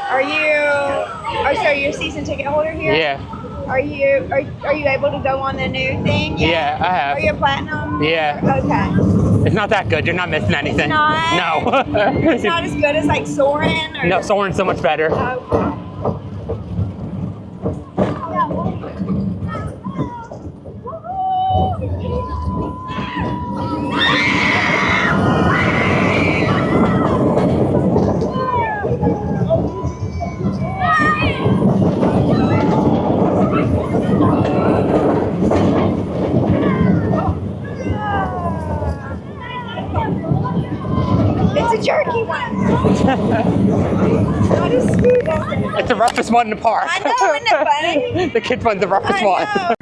Are you? Oh, so you're a season ticket holder here? Yeah. Are you able to go on the new thing yet? Yeah, I have. Are you a platinum? Yeah. Okay. It's not that good. You're not missing anything. It's not? No. It's not as good as like Soarin'? Or? No, Soarin's so much better. Okay. It's a jerky one. Not as smooth as it. It's the roughest one in the park. I know, isn't it funny? The kids one's the roughest I one. know.